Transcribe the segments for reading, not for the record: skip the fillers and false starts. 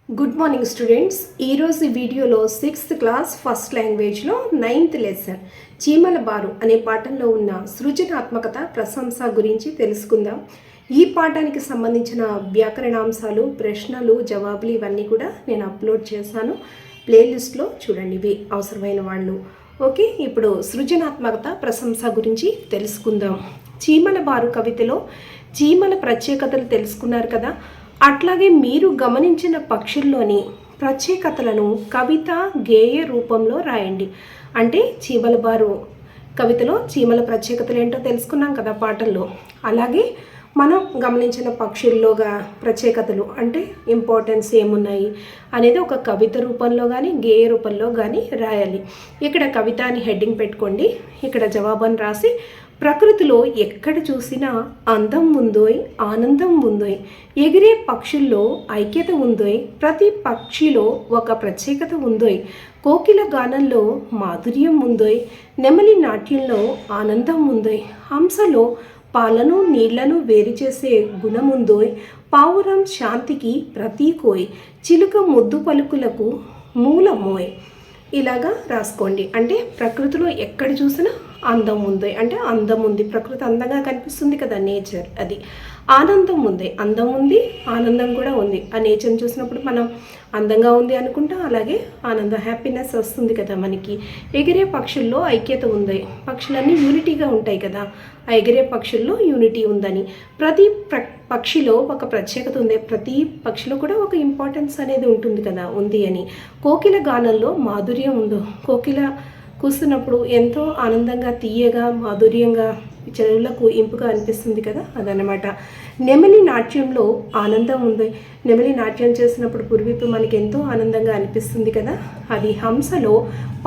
Good morning students. ఈరోజు ఈ వీడియోలో 6th క్లాస్ ఫస్ట్ లాంగ్వేజ్లో 9th లెసన్ చీమల బారు అనే పాఠంలో ఉన్న సృజనాత్మకత ప్రశంస గురించి తెలుసుకుందాం. ఈ పాఠానికి సంబంధించిన వ్యాకరణాంశాలు, ప్రశ్నలు, జవాబులు ఇవన్నీ కూడా నేను అప్లోడ్ చేశాను. ప్లేలిస్ట్లో చూడండి, ఇవి అవసరమైన వాళ్ళు. ఓకే, ఇప్పుడు సృజనాత్మకత ప్రశంస గురించి తెలుసుకుందాం. చీమల బారు కవితలో చీమల ప్రత్యేకతలు తెలుసుకున్నారు కదా. అట్లాగే మీరు గమనించిన పక్షుల్లోని ప్రత్యేకతలను కవిత గేయ రూపంలో రాయండి. అంటే చీమల బారు కవితలో చీమల ప్రత్యేకతలు ఏంటో తెలుసుకున్నాం కదా పాఠంలో. అలాగే మనం గమనించిన పక్షుల్లోగా ప్రత్యేకతలు అంటే ఇంపార్టెన్స్ ఏమున్నాయి అనేది ఒక కవిత రూపంలో కానీ గేయ రూపంలో కానీ రాయాలి. ఇక్కడ కవిత అని హెడ్డింగ్ పెట్టుకోండి. ఇక్కడ జవాబుని రాసి ప్రకృతిలో ఎక్కడ చూసినా అందం ఉందోయ్, ఆనందం ఉందోయ్, ఎగిరే పక్షుల్లో ఐక్యత ఉందోయ్, ప్రతి పక్షిలో ఒక ప్రత్యేకత ఉందోయ్, కోకిల గానంలో మాధుర్యం ఉందోయ్, నెమలి నాట్యంలో ఆనందం ఉందోయ్, హంసలో పాలను నీళ్లను వేరు చేసే గుణముందోయ్, పావురం శాంతికి ప్రతీకోయ్, చిలుక ముద్దు పలుకులకు మూలమోయ్. ఇలాగా రాసుకోండి. అంటే ప్రకృతిలో ఎక్కడ చూసినా అందం ఉంది అంటే అందం ఉంది, ప్రకృతి అందంగా కనిపిస్తుంది కదా, నేచర్. అది ఆనందం ఉంది, అందం ఉంది, ఆనందం కూడా ఉంది. ఆ నేచర్ని చూసినప్పుడు మనం అందంగా ఉంది అనుకుంటాం, అలాగే ఆనందం, హ్యాపీనెస్ వస్తుంది కదా మనకి. ఎగిరే పక్షుల్లో ఐక్యత ఉంది, పక్షులన్నీ యూనిటీగా ఉంటాయి కదా, ఆ ఎగిరే పక్షుల్లో యూనిటీ ఉందని. ప్రతి పక్షిలో ఒక ప్రత్యేకత ఉంది, ప్రతి పక్షిలో కూడా ఒక ఇంపార్టెన్స్ అనేది ఉంటుంది కదా, ఉంది అని. కోకిల గానంలో మాధుర్యం ఉందో, కోకిల కూస్తున్నప్పుడు ఎంతో ఆనందంగా, తీయగా, మాధుర్యంగా, చెవులకు ఇంపుగా అనిపిస్తుంది కదా, అదనమాట. నెమలి నాట్యంలో ఆనందం ఉంది, నెమలి నాట్యం చేసినప్పుడు పురివిప్పు మనకి ఎంతో ఆనందంగా అనిపిస్తుంది కదా, అది. హంసలో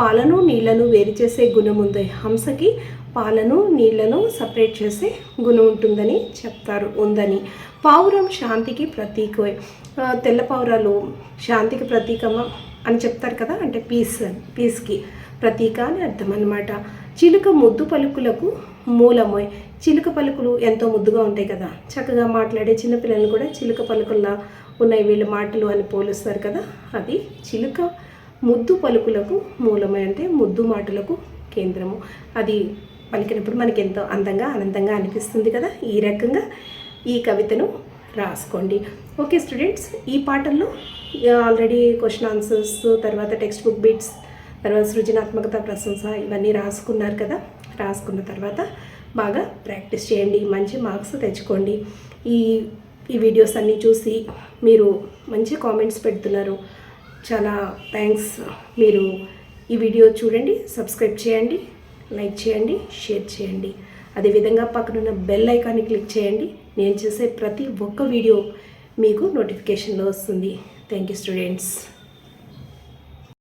పాలను నీళ్లను వేరు చేసే గుణం ఉంది, హంసకి పాలను నీళ్లను సపరేట్ చేసే గుణం ఉంటుందని చెప్తారు, ఉందని. పావురం శాంతికి ప్రతీక, తెల్ల పావురాలు శాంతికి ప్రతీకమా అని చెప్తారు కదా, అంటే పీస్కి ప్రతీక అని అర్థం అన్నమాట. చిలుక ముద్దు పలుకులకు మూలమోయ్, చిలుక పలుకులు ఎంతో ముద్దుగా ఉంటాయి కదా, చక్కగా మాట్లాడే చిన్నపిల్లలు కూడా చిలుక పలుకుల్లా ఉన్నాయి వీళ్ళ మాటలు అని పోలుస్తారు కదా, అది. చిలుక ముద్దు పలుకులకు మూలమోయ్ అంటే ముద్దు మాటలకు కేంద్రము, అది పలికినప్పుడు మనకి ఎంతో అందంగా, ఆనందంగా అనిపిస్తుంది కదా. ఈ రకంగా ఈ కవితను రాసుకోండి. ఓకే స్టూడెంట్స్, ఈ పాఠంలో ఆల్రెడీ క్వశ్చన్ ఆన్సర్స్, తర్వాత టెక్స్ట్ బుక్ బిట్స్, తర్వాత సృజనాత్మకత ప్రశంస ఇవన్నీ రాసుకున్నారు కదా. రాసుకున్న తర్వాత బాగా ప్రాక్టీస్ చేయండి, మంచి మార్క్స్ తెచ్చుకోండి. ఈ వీడియోస్ అన్నీ చూసి మీరు మంచి కామెంట్స్ పెడుతున్నారు, చాలా థ్యాంక్స్. మీరు ఈ వీడియో చూడండి, సబ్స్క్రైబ్ చేయండి, లైక్ చేయండి, షేర్ చేయండి. అదేవిధంగా పక్కనున్న బెల్ ఐకాన్ని క్లిక్ చేయండి. నేను చేసే ప్రతి ఒక్క వీడియో మీకు నోటిఫికేషన్లో వస్తుంది. Thank you students.